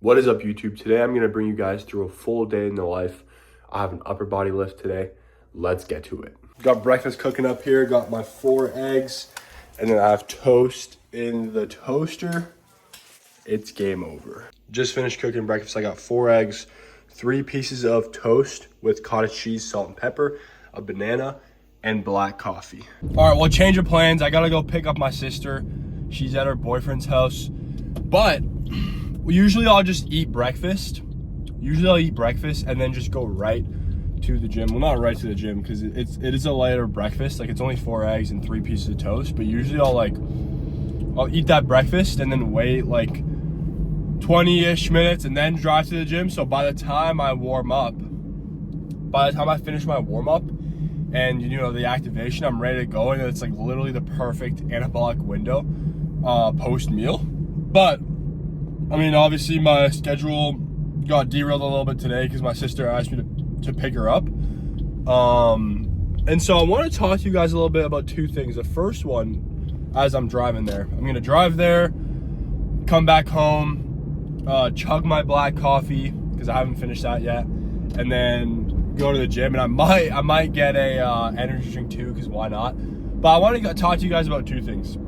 What is up, YouTube? Today I'm going to bring you guys through a full day in the life. I have an upper body lift today. Let's get to it. Got breakfast cooking up here. Got my 4 eggs. And then I have toast in the toaster. It's game over. Just finished cooking breakfast. I got 4 eggs, 3 pieces of toast with cottage cheese, salt and pepper, a banana, and black coffee. All right, well, change of plans. I got to go pick up my sister. She's at her boyfriend's house. But usually I'll just eat breakfast. Usually I'll eat breakfast and then just go right to the gym. Well, not right to the gym because it is a lighter breakfast. Like, it's only 4 eggs and 3 pieces of toast. But usually I'll eat that breakfast and then wait like 20-ish minutes and then drive to the gym. So by the time I finish my warm up and the activation, I'm ready to go, and it's like literally the perfect anabolic window post meal. But I mean, obviously my schedule got derailed a little bit today because my sister asked me to pick her up. And so I want to talk to you guys a little bit about 2 things. The first one, as I'm driving there, I'm going to drive there, come back home, chug my black coffee because I haven't finished that yet, and then go to the gym. And I might get a energy drink too, because why not? But I want to talk to you guys about 2 things.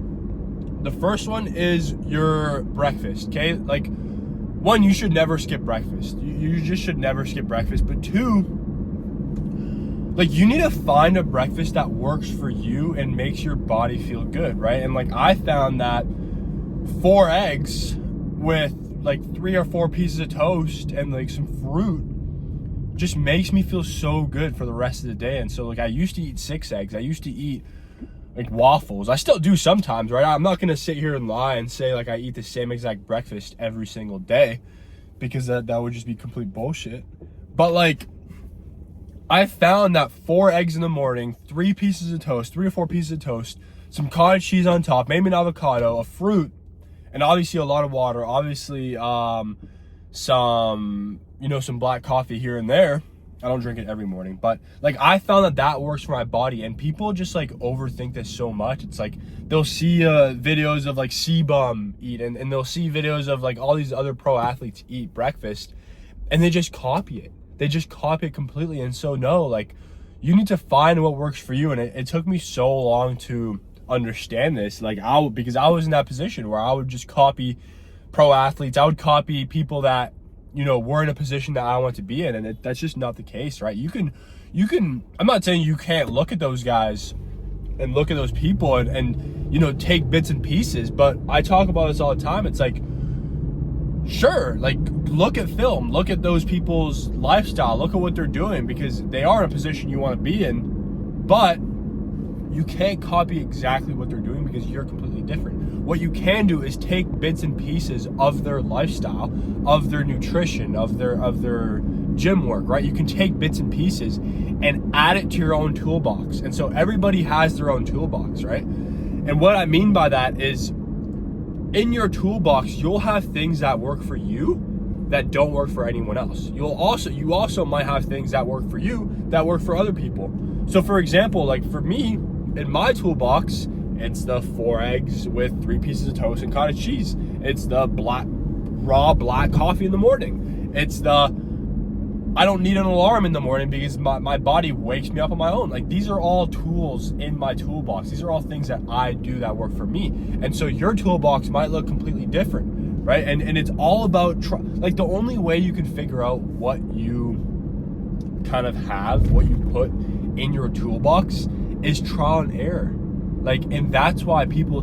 The first one is your breakfast, okay? Like, 1, you should never skip breakfast. You just should never skip breakfast. But 2, like, you need to find a breakfast that works for you and makes your body feel good, right? And like, I found that 4 eggs with like 3 or 4 pieces of toast and like some fruit just makes me feel so good for the rest of the day. And so like, I used to eat 6 eggs. I used to eat like waffles. I still do sometimes, right? I'm not gonna sit here and lie and say like I eat the same exact breakfast every single day, because that would just be complete bullshit. But like, I found that 4 eggs in the morning, 3 pieces of toast, 3 or 4 pieces of toast, some cottage cheese on top, maybe an avocado, a fruit, and obviously a lot of water, obviously some black coffee here and there. I don't drink it every morning, but like, I found that works for my body. And people just like overthink this so much. It's like, they'll see videos of like C-Bum eat, and they'll see videos of like all these other pro athletes eat breakfast, and they just copy it. They just copy it completely. And so no, like, you need to find what works for you. And it took me so long to understand this. Like, because I was in that position where I would just copy pro athletes. I would copy people that we're in a position that I want to be in, and that's just not the case, right? You can, I'm not saying you can't look at those guys and look at those people and take bits and pieces, but I talk about this all the time. It's like, sure, like, look at film, look at those people's lifestyle, look at what they're doing, because they are in a position you want to be in, but you can't copy exactly what they're doing because you're completely different. What you can do is take bits and pieces of their lifestyle, of their nutrition, of their gym work, right? You can take bits and pieces and add it to your own toolbox. And so everybody has their own toolbox, right? And what I mean by that is, in your toolbox, you'll have things that work for you that don't work for anyone else. You also might have things that work for you that work for other people. So for example, like for me, in my toolbox, it's the 4 eggs with 3 pieces of toast and cottage cheese. It's the raw black coffee in the morning. It's I don't need an alarm in the morning because my body wakes me up on my own. Like, these are all tools in my toolbox. These are all things that I do that work for me. And so your toolbox might look completely different, right? And it's all about, like, the only way you can figure out what you kind of have, what you put in your toolbox, is trial and error. Like, and that's why people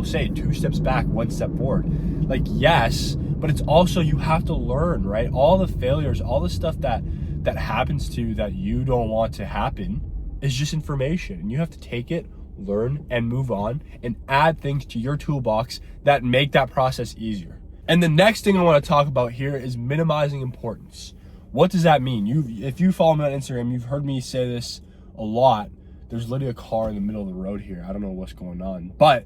say 2 steps back, 1 step forward. Like, yes, but it's also, you have to learn, right? All the failures, all the stuff that happens to you that you don't want to happen is just information, and you have to take it, learn, and move on, and add things to your toolbox that make that process easier. And the next thing I want to talk about here is minimizing importance. What does that mean? If you follow me on Instagram, you've heard me say this a lot. There's literally a car in the middle of the road here. I don't know what's going on. But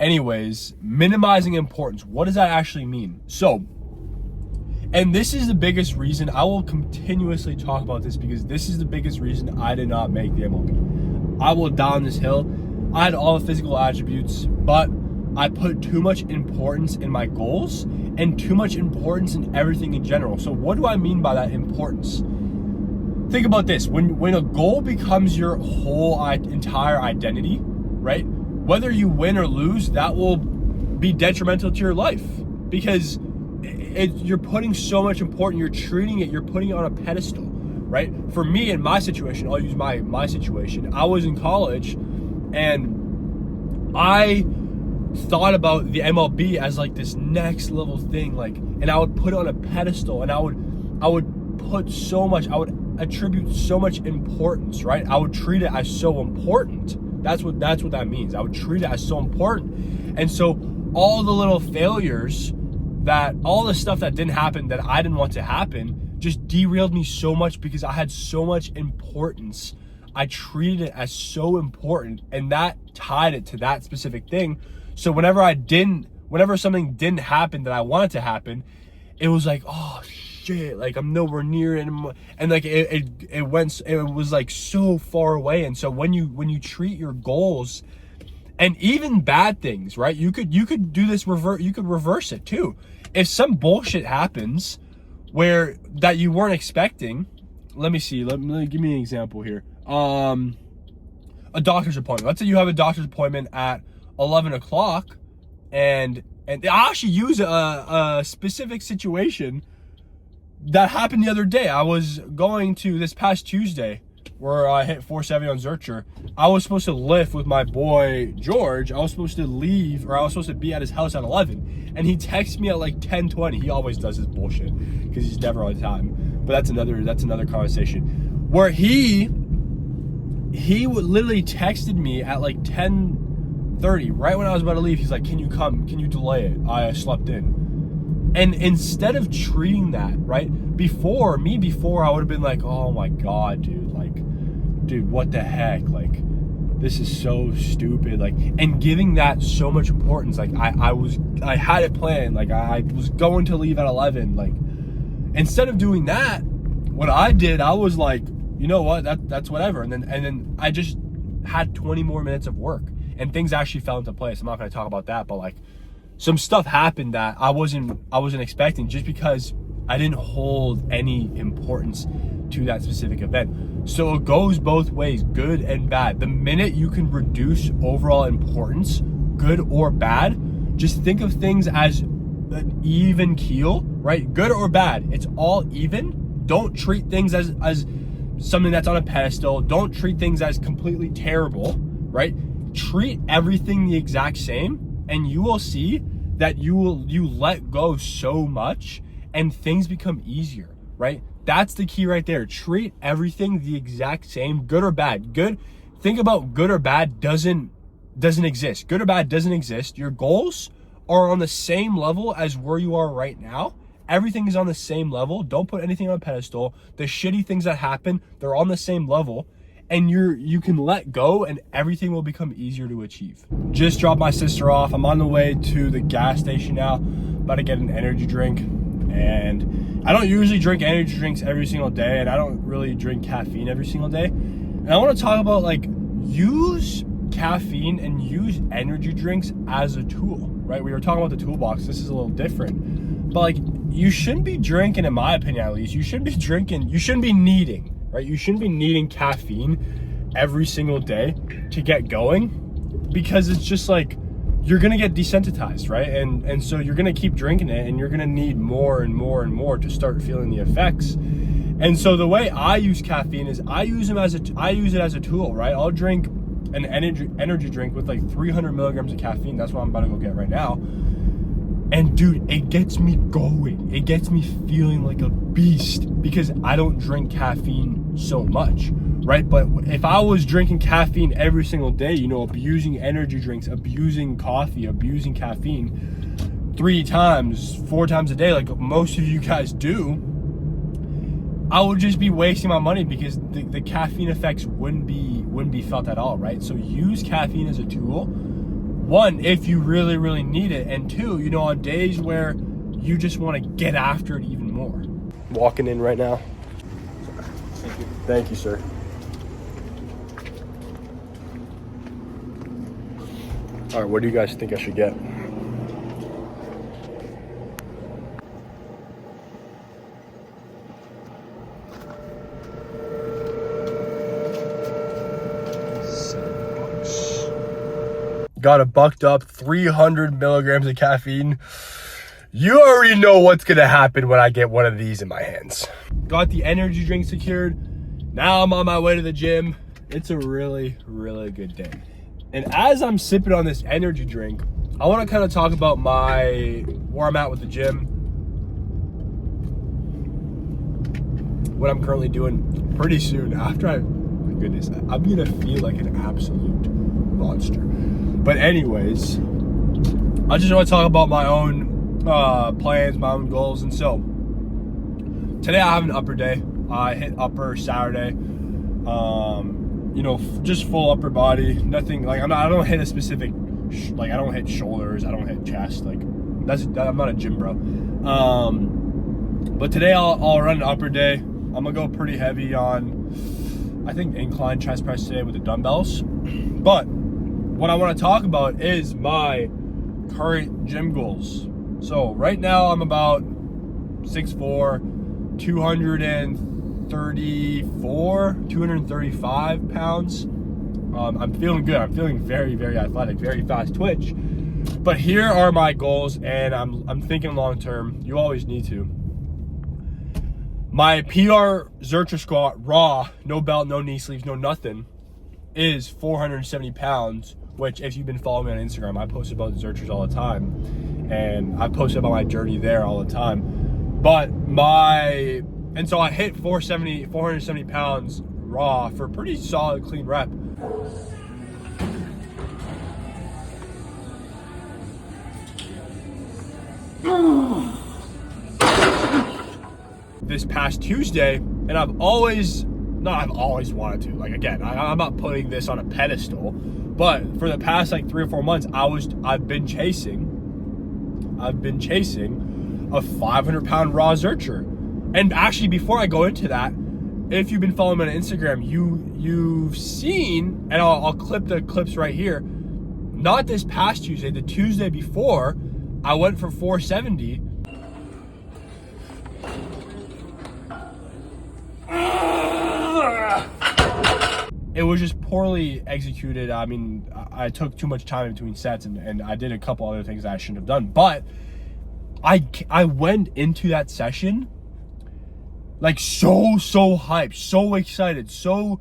anyways, minimizing importance. What does that actually mean? So, and this is the biggest reason, I will continuously talk about this, because this is the biggest reason I did not make the MLB. I will die on this hill. I had all the physical attributes, but I put too much importance in my goals and too much importance in everything in general. So what do I mean by that importance? Think about this. When a goal becomes your whole entire identity, right? Whether you win or lose, that will be detrimental to your life, because you're putting so much importance, you're putting it on a pedestal, right? For me, in my situation, I'll use my situation. I was in college and I thought about the MLB as like this next level thing, like, and I would put it on a pedestal, and I would attribute so much importance, right? I would treat it as so important. That's what that means. I would treat it as so important. And so all the little failures, all the stuff that didn't happen, that I didn't want to happen, just derailed me so much because I had so much importance. I treated it as so important, and that tied it to that specific thing. So whenever something didn't happen that I wanted to happen, it was like, oh shit, like I'm nowhere near it anymore. And like it was like so far away. And so when you treat your goals, and even bad things, right? You could do this you could reverse it too. If some bullshit happens that you weren't expecting, let me see. Let me give me an example here. A doctor's appointment. Let's say you have a doctor's appointment at 11 o'clock, and I actually use a specific situation that happened the other day. I was going to, this past Tuesday, where I hit 470 on Zurcher. I was supposed to lift with my boy George. I was supposed to leave, or I was supposed to be at his house at 11, and he texted me at like 10:20. He always does this bullshit because he's never on time. But that's another conversation. Where he literally texted me at like 10:30, right when I was about to leave. He's like, "Can you come? Can you delay it? I slept in." And instead of treating that, right, before I would have been like, oh my God, dude, what the heck? Like, this is so stupid. Like, and giving that so much importance. Like, I had it planned. Like, I was going to leave at 11. Like, instead of doing that, what I did, I was like, you know what, that's whatever. And then I just had 20 more minutes of work, and things actually fell into place. I'm not going to talk about that, but like, some stuff happened that I wasn't expecting, just because I didn't hold any importance to that specific event. So it goes both ways, good and bad. The minute you can reduce overall importance, good or bad, just think of things as an even keel, right? Good or bad, it's all even. Don't treat things as something that's on a pedestal. Don't treat things as completely terrible, right? Treat everything the exact same, and you will see that you let go so much and things become easier, right? That's the key right there. Treat everything the exact same, good or bad. Good, think about good or bad doesn't exist. Good or bad doesn't exist. Your goals are on the same level as where you are right now. Everything is on the same level. Don't put anything on a pedestal. The shitty things that happen, they're on the same level. And you can let go, and everything will become easier to achieve. Just dropped my sister off. I'm on the way to the gas station now, about to get an energy drink. And I don't usually drink energy drinks every single day, and I don't really drink caffeine every single day. And I want to talk about, like, use caffeine and use energy drinks as a tool, right? We were talking about the toolbox. This is a little different. But like, you shouldn't be drinking, in my opinion at least, you shouldn't be needing, right? You shouldn't be needing caffeine every single day to get going, because it's just like, you're gonna get desensitized, right? And so you're gonna keep drinking it, and you're gonna need more and more and more to start feeling the effects. And so the way I use caffeine is I use it as a tool, right? I'll drink an energy drink with like 300 milligrams of caffeine. That's what I'm about to go get right now. And dude, it gets me going. It gets me feeling like a beast, because I don't drink caffeine so much, right? But if I was drinking caffeine every single day, you know, abusing energy drinks, abusing coffee, abusing caffeine 3 times, 4 times a day, like most of you guys do, I would just be wasting my money, because the caffeine effects wouldn't be felt at all, right? So use caffeine as a tool. 1, if you really, really need it. And 2, you know, on days where you just want to get after it even more. Walking in right now. Thank you. Thank you, sir. All right, what do you guys think I should get? Got a bucked up 300 milligrams of caffeine. You already know what's gonna happen when I get one of these in my hands. Got the energy drink secured. Now I'm on my way to the gym. It's a really, really good day. And as I'm sipping on this energy drink, I wanna kind of talk about where I'm at with the gym. What I'm currently doing. Pretty soon after my goodness, I'm gonna feel like an absolute monster. But anyways, I just want to talk about my own plans, my own goals. And so today I have an upper day. I hit upper Saturday. You know, just full upper body. Nothing like I don't hit a specific I don't hit shoulders. I don't hit chest. Like I'm not a gym bro. But today I'll run an upper day. I'm gonna go pretty heavy on I think incline chest press today with the dumbbells. But what I want to talk about is my current gym goals. So right now I'm about 6'4", 235 pounds. I'm feeling good. I'm feeling very, very athletic, very fast twitch. But here are my goals, and I'm thinking long term. You always need to. My PR Zercher squat raw, no belt, no knee sleeves, no nothing, is 470 pounds. Which, if you've been following me on Instagram, I post about the Zerchers all the time. And I post about my journey there all the time. But so I hit 470 pounds raw for a pretty solid, clean rep. This past Tuesday, and I've always wanted to. Like, again, I'm not putting this on a pedestal. But for the past like 3 or 4 months, I've been chasing a 500-pound raw Zercher. And actually, before I go into that, if you've been following me on Instagram, you've seen, and I'll clip the clips right here. Not this past Tuesday, the Tuesday before, I went for 470. It was just poorly executed. I mean, I took too much time in between sets, and I did a couple other things that I shouldn't have done. But I went into that session like so hyped, so excited, so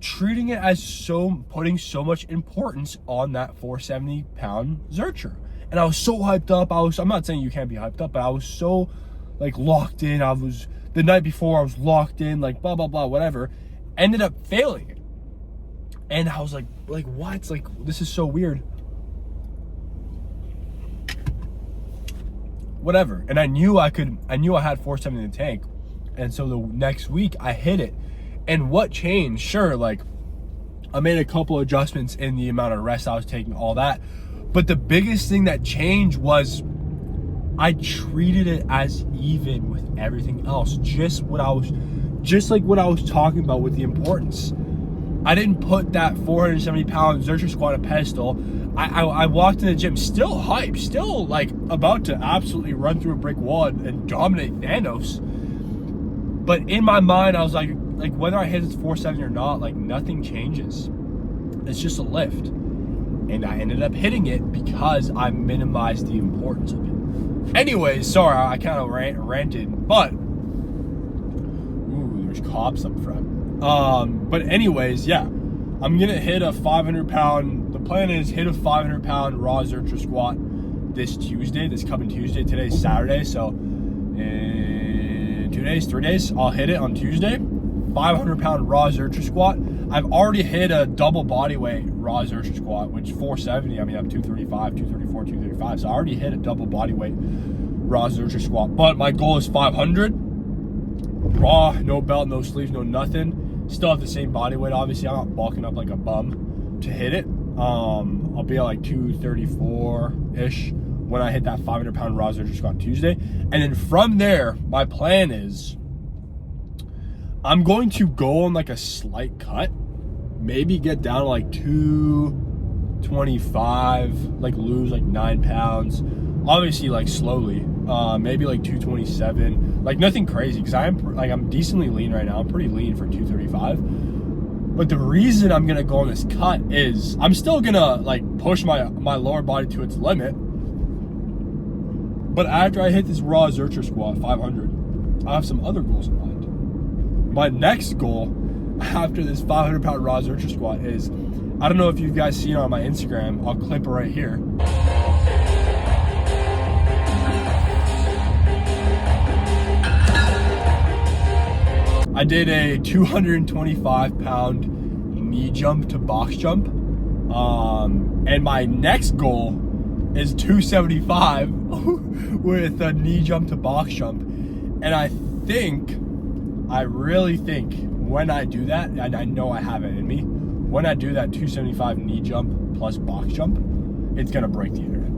treating it as putting so much importance on that 470-pound Zercher. And I was so hyped up. I'm not saying you can't be hyped up, but I was so like locked in. The night before I was locked in, like blah blah blah, whatever. Ended up failing it. And I was like what? Like, this is so weird. Whatever. And I knew I had 470 in the tank. And so the next week I hit it. And what changed? Sure, like I made a couple adjustments in the amount of rest I was taking, all that. But the biggest thing that changed was I treated it as even with everything else. Just like what I was talking about with the importance. I didn't put that 470-pound Zercher squat on a pedestal. I walked in the gym still hyped, still like about to absolutely run through a brick wall and dominate Thanos. But in my mind, I was like whether I hit it 470 or not, like nothing changes. It's just a lift. And I ended up hitting it because I minimized the importance of it. Anyways, sorry, I kind of ranted, but there's cops up front. But anyways, yeah, I'm gonna hit a 500-pound. The plan is hit a 500-pound raw Zercher squat this coming Tuesday. Today's Saturday, so in 3 days, I'll hit it on Tuesday. 500-pound raw Zercher squat. I've already hit a double body weight raw Zercher squat, which 470. I mean, I'm 235, 234, 235. So I already hit a double body weight raw Zercher squat. But my goal is 500. Raw, no belt, no sleeves, no nothing. Still have the same body weight. Obviously, I'm not bulking up like a bum to hit it. I'll be at like 234-ish when I hit that 500-pound raw Zercher squat Tuesday. And then from there, my plan is I'm going to go on like a slight cut, maybe get down to like 225, like lose like 9 pounds, obviously like slowly, maybe like 227, like nothing crazy, because I'm decently lean right now. I'm pretty lean for 235. But the reason I'm gonna go on this cut is I'm still gonna like push my lower body to its limit, but after I hit this raw Zercher squat 500, I have some other goals in mind. My next goal after this 500 pound raw Zercher squat is, I don't know if you guys seen it on my Instagram, I'll clip it right here. I did a 225 pound knee jump to box jump. And my next goal is 275 with a knee jump to box jump. And I really think when I do that, and I know I have it in me, when I do that 275 knee jump plus box jump, it's gonna break the internet.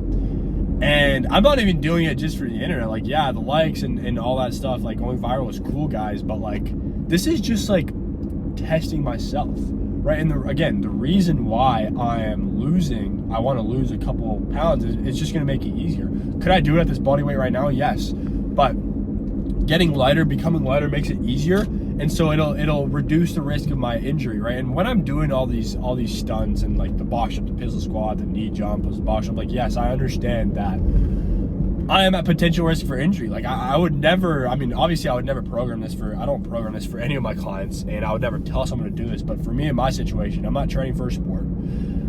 And I'm not even doing it just for the internet. Like, yeah, the likes and all that stuff, like going viral is cool, guys, but like, this is just like testing myself, right? And the reason why I want to lose a couple pounds is it's just gonna make it easier. Could I do it at this body weight right now? Yes, but getting lighter, becoming lighter makes it easier. And so it'll reduce the risk of my injury, right? And when I'm doing all these stunts and like the box jump, the pistol squat, the knee jump, the box jump, like, yes, I understand that I am at potential risk for injury. Like I would never, I mean, obviously I would never program this I don't program this for any of my clients, and I would never tell someone to do this. But for me in my situation, I'm not training for a sport.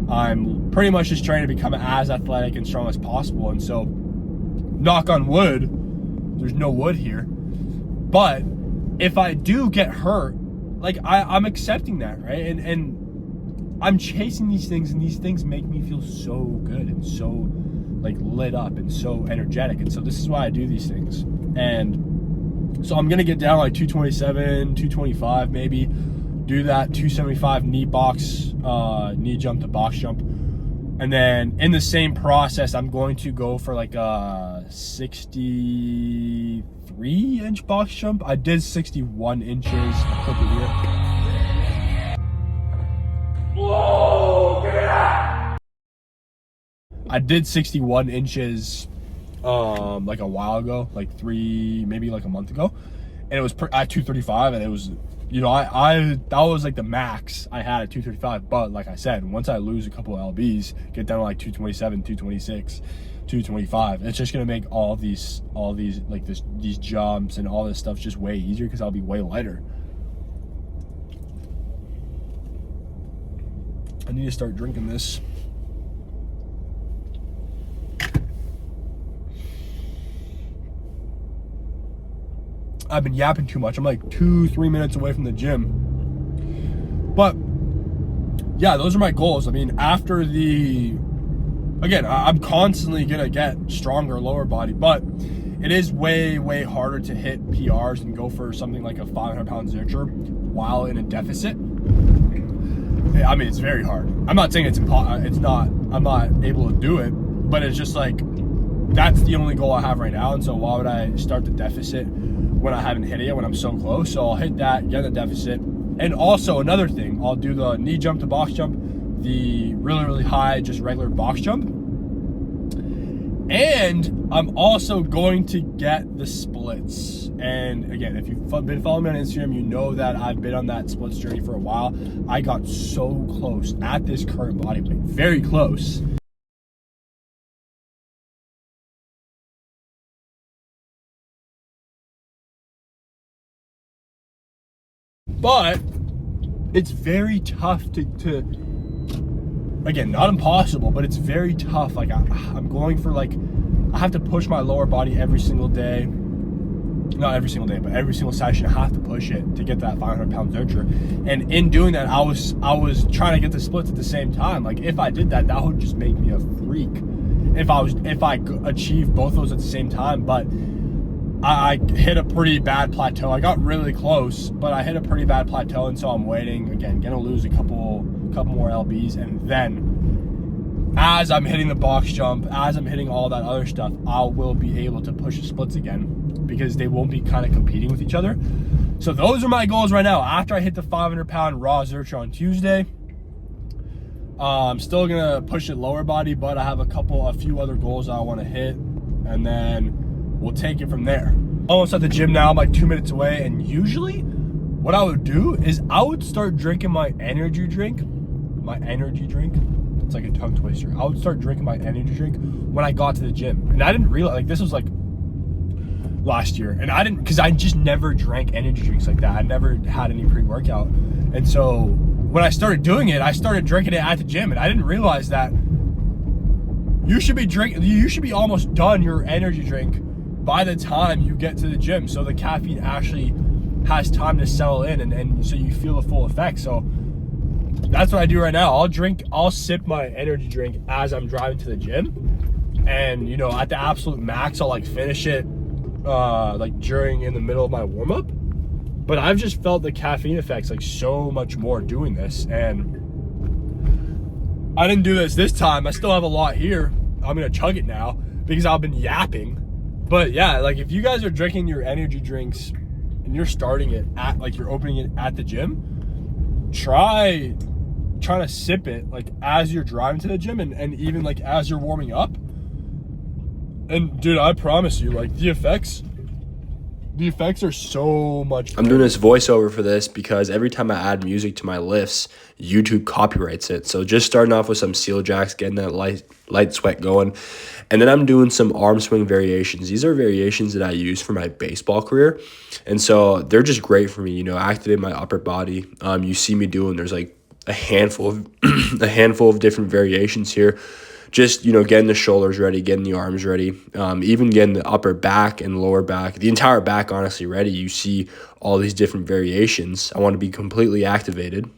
I'm pretty much just trying to become as athletic and strong as possible. And so, knock on wood, there's no wood here, but if I do get hurt, like I'm accepting that, right? And I'm chasing these things, and these things make me feel so good and so like lit up and so energetic. And so this is why I do these things. And so I'm gonna get down like 227, 225 maybe, do that 275 knee jump to box jump. And then in the same process, I'm going to go for like a 63-inch box jump. I did 61 inches. I'll clip it here. Whoa, get out! I did 61 inches like a while ago, like maybe like a month ago. And it was at 235, and it was, you know, that was like the max I had at 235. But like I said, once I lose a couple of lbs, get down to like 227, 226, 225, it's just gonna make all these like these jumps and all this stuff just way easier, because I'll be way lighter. I need to start drinking this. I've been yapping too much. I'm like 2-3 minutes away from the gym. But yeah, those are my goals. I mean, after again, I'm constantly gonna get stronger lower body, but it is way harder to hit PRs and go for something like a 500 pound Zercher while in a deficit. I mean, it's very hard. I'm not saying I'm not able to do it, but it's just like, that's the only goal I have right now. And so why would I start the deficit when I haven't hit it yet, when I'm so close? So I'll hit that, get the deficit. And also another thing, I'll do the knee jump to box jump, the really high, just regular box jump. And I'm also going to get the splits. And again, if you've been following me on Instagram, you know that I've been on that splits journey for a while. I got so close at this current body weight, very close. But it's very tough to again, not impossible, but it's very tough. Like I'm going for like, I have to push my lower body every single day. Not every single day, but every single session I have to push it to get that 500 pound Zercher. And in doing that, I was trying to get the splits at the same time. Like if I did that, that would just make me a freak. If I achieved both those at the same time. But I hit a pretty bad plateau. I got really close, but I hit a pretty bad plateau, and so I'm waiting. Again, gonna lose a couple more lbs, and then as I'm hitting the box jump, as I'm hitting all that other stuff, I will be able to push the splits again, because they won't be kind of competing with each other. So those are my goals right now. After I hit the 500 pound raw Zercher on Tuesday, I'm still gonna push it lower body, but I have a few other goals I want to hit, and then we'll take it from there. Almost at the gym now. I'm like 2 minutes away, and usually what I would do is I would start drinking my energy drink. It's like a tongue twister. I would start drinking my energy drink when I got to the gym, and I didn't realize, like, this was like last year, and I didn't, because I just never drank energy drinks like that. I never had any pre-workout, and so when I started doing it, I started drinking it at the gym, and I didn't realize that you should be almost done your energy drink by the time you get to the gym, so the caffeine actually has time to settle in, and so you feel the full effect. So that's what I do right now. I'll sip my energy drink as I'm driving to the gym, and you know, at the absolute max, I'll like finish it like in the middle of my warm-up. But I've just felt the caffeine effects like so much more doing this, and I didn't do this time. I still have a lot here. I'm gonna chug it now because I've been yapping. But yeah, like if you guys are drinking your energy drinks and you're starting it at, like, you're opening it at the gym, trying to sip it like as you're driving to the gym, and even like as you're warming up. And dude, I promise you, like, the effects are so much better. I'm doing this voiceover for this because every time I add music to my lifts, YouTube copyrights it. So just starting off with some seal jacks, getting that light sweat going. And then I'm doing some arm swing variations. These are variations that I use for my baseball career. And so they're just great for me, you know, activate my upper body. You see me doing, there's like a handful of different variations here. Just, you know, getting the shoulders ready, getting the arms ready, even getting the upper back and lower back, the entire back, honestly, ready. You see all these different variations. I want to be completely activated.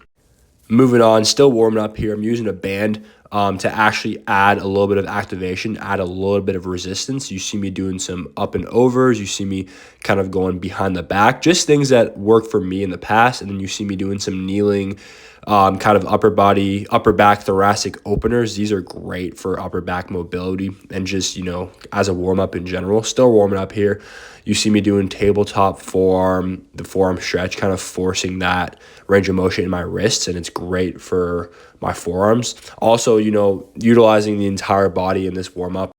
Moving on, still warming up here. I'm using a band to actually add a little bit of activation, add a little bit of resistance. You see me doing some up and overs. You see me kind of going behind the back, just things that worked for me in the past. And then you see me doing some kneeling, kind of upper back thoracic openers. These are great for upper back mobility and just, you know, as a warm-up in general. Still warming up here. You see me doing tabletop forearm, the forearm stretch, kind of forcing that range of motion in my wrists, and it's great for my forearms. Also, you know, utilizing the entire body in this warm-up.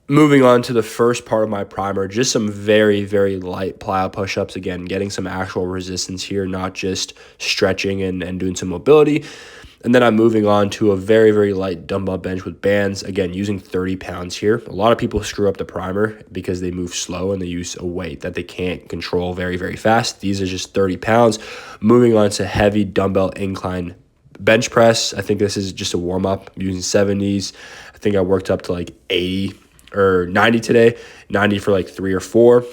Moving on to the first part of my primer, just some very, very light plyo push-ups. Again, getting some actual resistance here, not just stretching and doing some mobility. And then I'm moving on to a very, very light dumbbell bench with bands. Again, using 30 pounds here. A lot of people screw up the primer because they move slow and they use a weight that they can't control very, very fast. These are just 30 pounds. Moving on to heavy dumbbell incline bench press. I think this is just a warm-up. I'm using 70s. I think I worked up to like 80 or 90 today, 90 for like 3 or 4.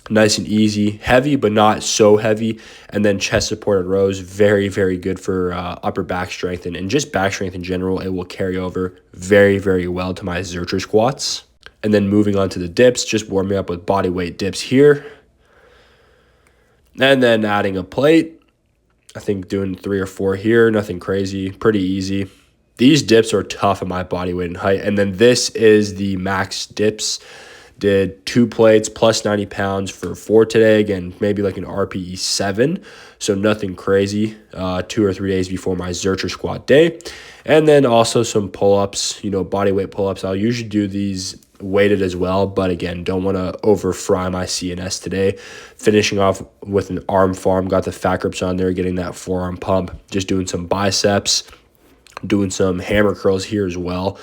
Nice and easy, heavy, but not so heavy. And then chest supported rows, very, very good for upper back strength and just back strength in general. It will carry over very, very well to my Zercher squats. And then moving on to the dips, just warming up with body weight dips here. And then adding a plate. I think doing 3 or 4 here, nothing crazy, pretty easy. These dips are tough at my body weight and height. And then this is the max dips. Did 2 plates plus 90 pounds for 4 today. Again, maybe like an RPE 7. So nothing crazy. 2 or 3 days before my Zercher squat day. And then also some pull-ups, you know, body weight pull-ups. I'll usually do these weighted as well. But again, don't want to over fry my CNS today. Finishing off with an arm farm. Got the fat grips on there, getting that forearm pump. Just doing some biceps. Doing some hammer curls here as well.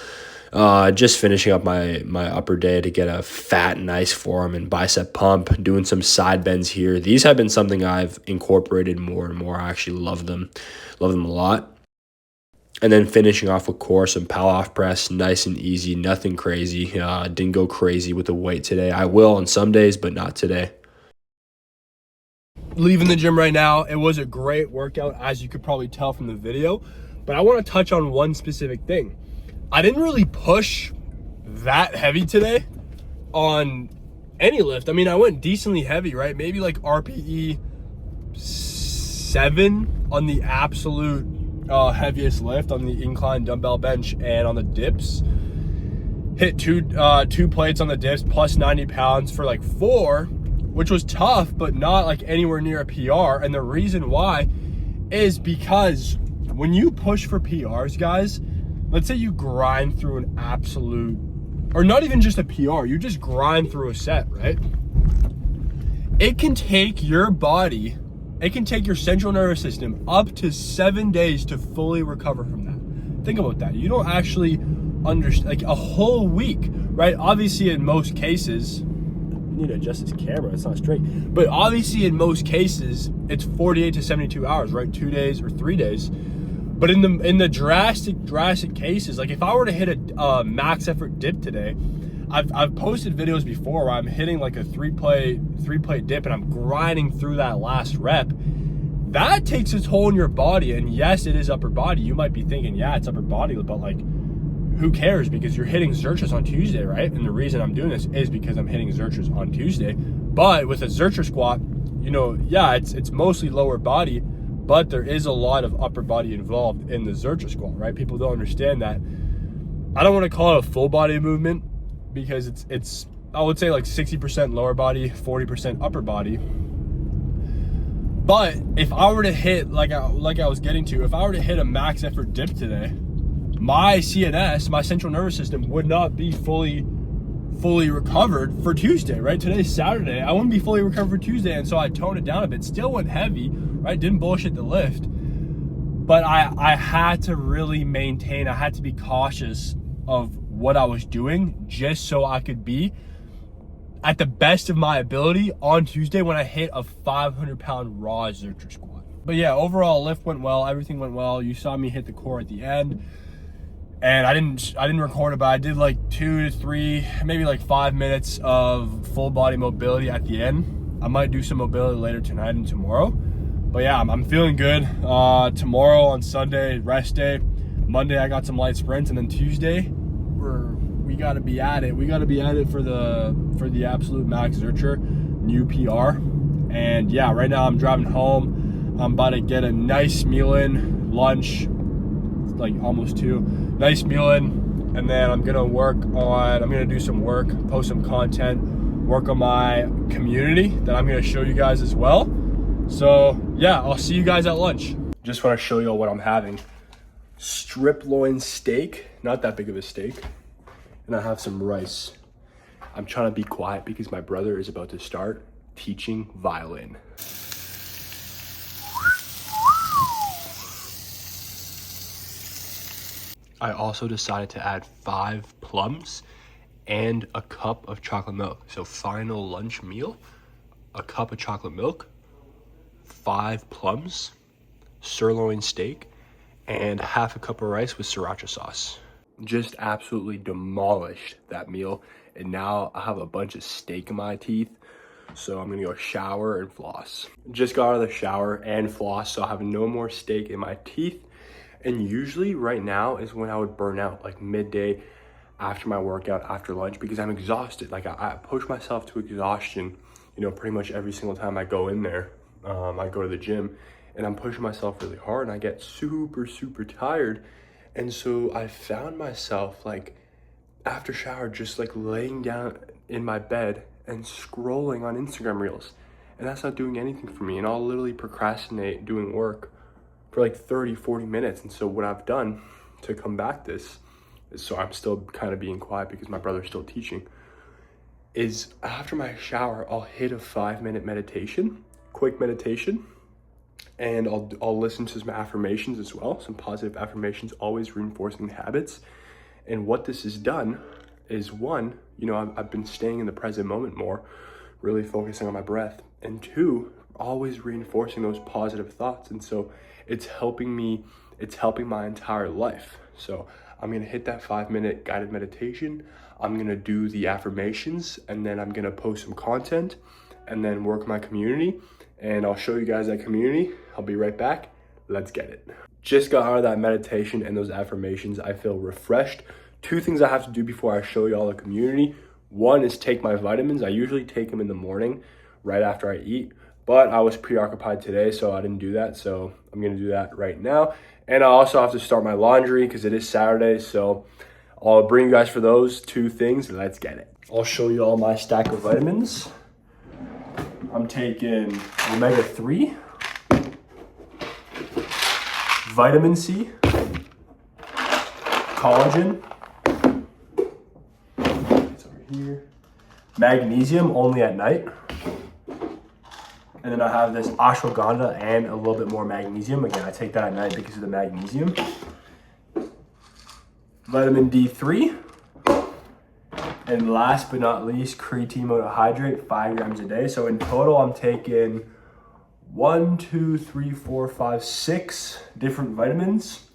Just finishing up my upper day to get a fat, nice forearm and bicep pump. Doing some side bends here. These have been something I've incorporated more and more. I actually love them. Love them a lot. And then finishing off with core, some power-off press. Nice and easy. Nothing crazy. Didn't go crazy with the weight today. I will on some days, but not today. Leaving the gym right now. It was a great workout, as you could probably tell from the video. But I want to touch on one specific thing. I didn't really push that heavy today on any lift. I mean, I went decently heavy, right? Maybe like RPE 7 on the absolute heaviest lift on the incline dumbbell bench and on the dips. Hit two plates on the dips plus 90 pounds for like 4, which was tough, but not like anywhere near a PR. And the reason why is because when you push for PRs, guys, let's say you grind through an absolute, or not even just a PR, you just grind through a set, right? It can take your body, it can take your central nervous system up to 7 days to fully recover from that. Think about that. You don't actually understand, like a whole week, right? Obviously, in most cases, I need to adjust this camera, it's not straight. But obviously, in most cases, it's 48 to 72 hours, right? 2 days or 3 days. But in the drastic cases, like if I were to hit a max effort dip today, I've posted videos before where I'm hitting like a three plate dip and I'm grinding through that last rep. That takes a toll on your body. And yes, it is upper body. You might be thinking, yeah, it's upper body, but like, who cares? Because you're hitting Zerchers on Tuesday, right? And the reason I'm doing this is because I'm hitting Zerchers on Tuesday. But with a Zercher squat, you know, yeah, it's mostly lower body, but there is a lot of upper body involved in the Zercher squat, right? People don't understand that. I don't want to call it a full body movement because it's I would say like 60% lower body, 40% upper body. But if I were to hit, like I was getting to, if I were to hit a max effort dip today, my CNS, my central nervous system, would not be fully recovered for Tuesday, right? Today's Saturday. I wouldn't be fully recovered for Tuesday, and so I toned it down a bit. Still went heavy, right? Didn't bullshit the lift. But I had to really maintain, I had to be cautious of what I was doing just so I could be at the best of my ability on Tuesday when I hit a 500-pound raw Zercher squat. But yeah, overall lift went well, everything went well. You saw me hit the core at the end. And I didn't record it, but I did like 2 to 3, maybe like 5 minutes of full body mobility at the end. I might do some mobility later tonight and tomorrow. But yeah, I'm feeling good. Tomorrow on Sunday, rest day. Monday, I got some light sprints, and then Tuesday, we gotta be at it. We gotta be at it for the absolute max Zercher, new PR. And yeah, right now I'm driving home. I'm about to get a nice meal in, lunch, like almost 2. Nice meal in, and then I'm gonna do some work, post some content, work on my community that I'm gonna show you guys as well. So yeah, I'll see you guys at lunch. Just wanna show you all what I'm having. Strip loin steak, not that big of a steak. And I have some rice. I'm trying to be quiet because my brother is about to start teaching violin. I also decided to add 5 plums and a cup of chocolate milk. So final lunch meal, a cup of chocolate milk, 5 plums, sirloin steak, and half a cup of rice with sriracha sauce. Just absolutely demolished that meal. And now I have a bunch of steak in my teeth. So I'm gonna go shower and floss. Just got out of the shower and floss, so I have no more steak in my teeth. And usually right now is when I would burn out, like midday after my workout, after lunch, because I'm exhausted. Like I push myself to exhaustion, you know, pretty much every single time I go in there. I go to the gym and I'm pushing myself really hard and I get super tired. And so I found myself like after shower, just like laying down in my bed and scrolling on Instagram reels. And that's not doing anything for me. And I'll literally procrastinate doing work for like 30-40 minutes. And so what I've done to combat this is, so I'm still kind of being quiet because my brother's still teaching, is after my shower, I'll hit a 5-minute meditation, quick meditation. And I'll listen to some affirmations as well, some positive affirmations, always reinforcing habits. And what this has done is, 1, you know, I've been staying in the present moment more, really focusing on my breath. And 2, always reinforcing those positive thoughts. And so it's helping me, it's helping my entire life. So I'm gonna hit that 5-minute guided meditation. I'm gonna do the affirmations, and then I'm gonna post some content and then work my community. And I'll show you guys that community. I'll be right back. Let's get it. Just got out of that meditation and those affirmations. I feel refreshed. 2 things I have to do before I show you all the community. 1 is take my vitamins. I usually take them in the morning, right after I eat. But I was preoccupied today, so I didn't do that. So I'm gonna do that right now. And I also have to start my laundry because it is Saturday. So I'll bring you guys for those 2 things. Let's get it. I'll show you all my stack of vitamins. I'm taking omega-3, vitamin C, collagen, it's over here, magnesium only at night. And then I have this ashwagandha and a little bit more magnesium. Again, I take that at night because of the magnesium. Vitamin D3. And last but not least, creatine monohydrate, 5 grams a day. So in total, I'm taking 6 different vitamins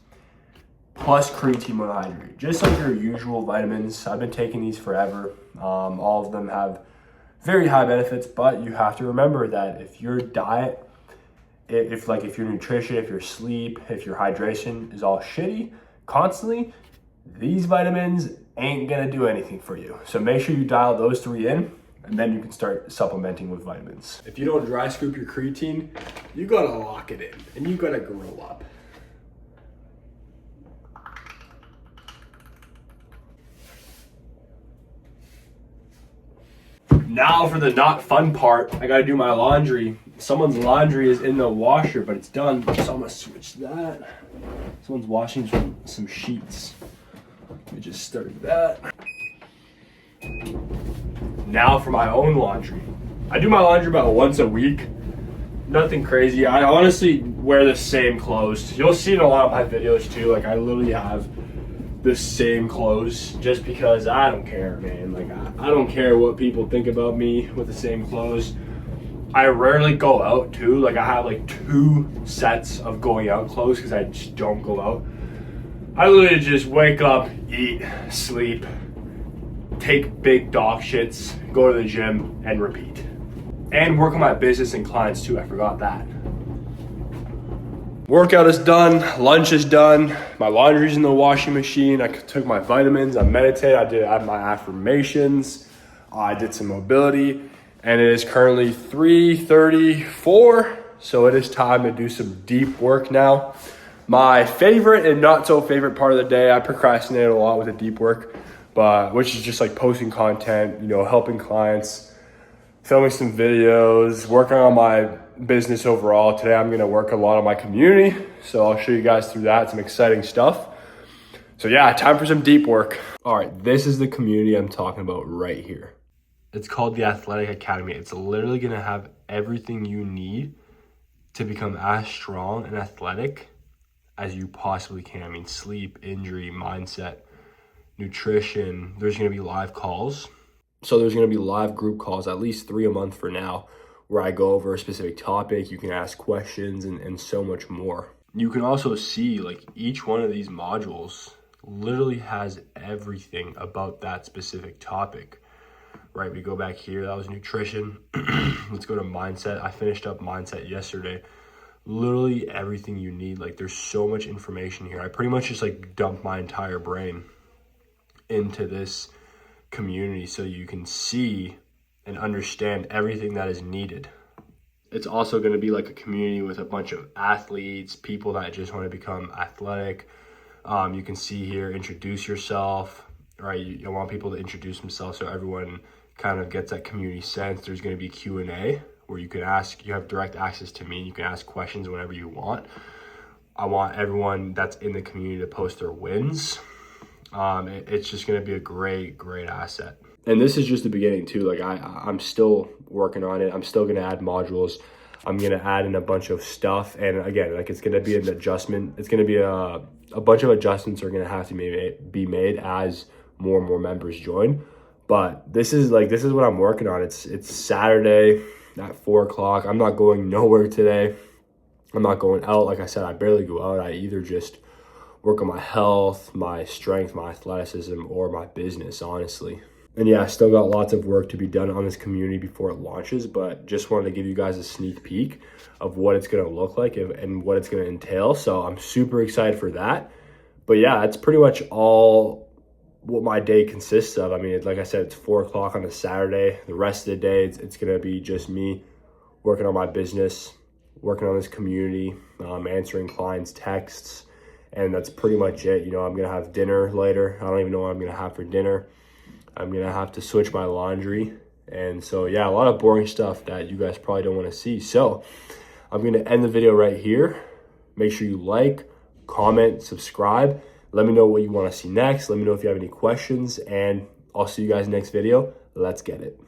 plus creatine monohydrate. Just like your usual vitamins. I've been taking these forever. All of them have very high benefits, but you have to remember that if your diet, if your nutrition, if your sleep, if your hydration is all shitty constantly, these vitamins ain't gonna do anything for you. So make sure you dial those 3 in, and then you can start supplementing with vitamins. If you don't dry scoop your creatine, you gotta lock it in, and you gotta grow up. Now for the not fun part, I gotta do my laundry. Someone's laundry is in the washer, but it's done, so I'm gonna switch that. Someone's washing some sheets. Let me just start that. Now for my own laundry. I do my laundry about once a week. Nothing crazy. I honestly wear the same clothes. You'll see in a lot of my videos too, like I literally have the same clothes just because I don't care, man. Like I don't care what people think about me with the same clothes. I rarely go out too. Like I have like 2 sets of going out clothes because I just don't go out. I literally just wake up, eat, sleep, take big dog shits, go to the gym, and repeat. And work on my business and clients too, I forgot that. Workout is done, lunch is done, my laundry's in the washing machine, I took my vitamins, I meditated, I had my affirmations, I did some mobility, and it is currently 3:34, so it is time to do some deep work now. My favorite and not so favorite part of the day, I procrastinated a lot with the deep work, but which is just like posting content, helping clients, filming some videos, working on my business overall. Today I'm gonna work a lot on my community, so I'll show you guys through that, some exciting stuff. So yeah, time for some deep work. All right, this is the community I'm talking about right here. It's called the Athletic Academy. It's literally gonna have everything you need to become as strong and athletic as you possibly can. I mean, sleep, injury, mindset, nutrition. There's gonna be live calls. So there's gonna be live group calls, at least 3 a month for now, where I go over a specific topic. You can ask questions and so much more. You can also see like each one of these modules literally has everything about that specific topic, right? We go back here, that was nutrition. Let's go to mindset. I finished up mindset yesterday. Literally everything you need. Like there's so much information here. I pretty much just like dump my entire brain into this community so you can see and understand everything that is needed. It's also going to be like a community with a bunch of athletes, people that just want to become athletic. You can see here, introduce yourself, right? You want people to introduce themselves so everyone kind of gets that community sense. There's going to be Q&A where you can ask, you have direct access to me. You can ask questions whenever you want. I want everyone that's in the community to post their wins. It's just going to be a great asset. And this is just the beginning too. Like I'm still working on it. I'm still going to add modules. I'm going to add in a bunch of stuff. And again, like it's going to be an adjustment. It's going to be a bunch of adjustments are going to have to be made as more and more members join. But this is what I'm working on. It's Saturday at 4 o'clock. I'm not going nowhere today. I'm not going out. Like I said, I barely go out. I either just work on my health, my strength, my athleticism, or my business, honestly. And yeah, I still got lots of work to be done on this community before it launches, but just wanted to give you guys a sneak peek of what it's going to look like and what it's going to entail. So I'm super excited for that. But yeah, that's pretty much all what my day consists of. I mean, like I said, it's 4 o'clock on a Saturday. The rest of the day, it's going to be just me working on my business, working on this community, answering clients' texts. And that's pretty much it. I'm going to have dinner later. I don't even know what I'm going to have for dinner. I'm going to have to switch my laundry. And so, yeah, a lot of boring stuff that you guys probably don't want to see. So I'm going to end the video right here. Make sure you like, comment, subscribe. Let me know what you want to see next. Let me know if you have any questions, and I'll see you guys next video. Let's get it.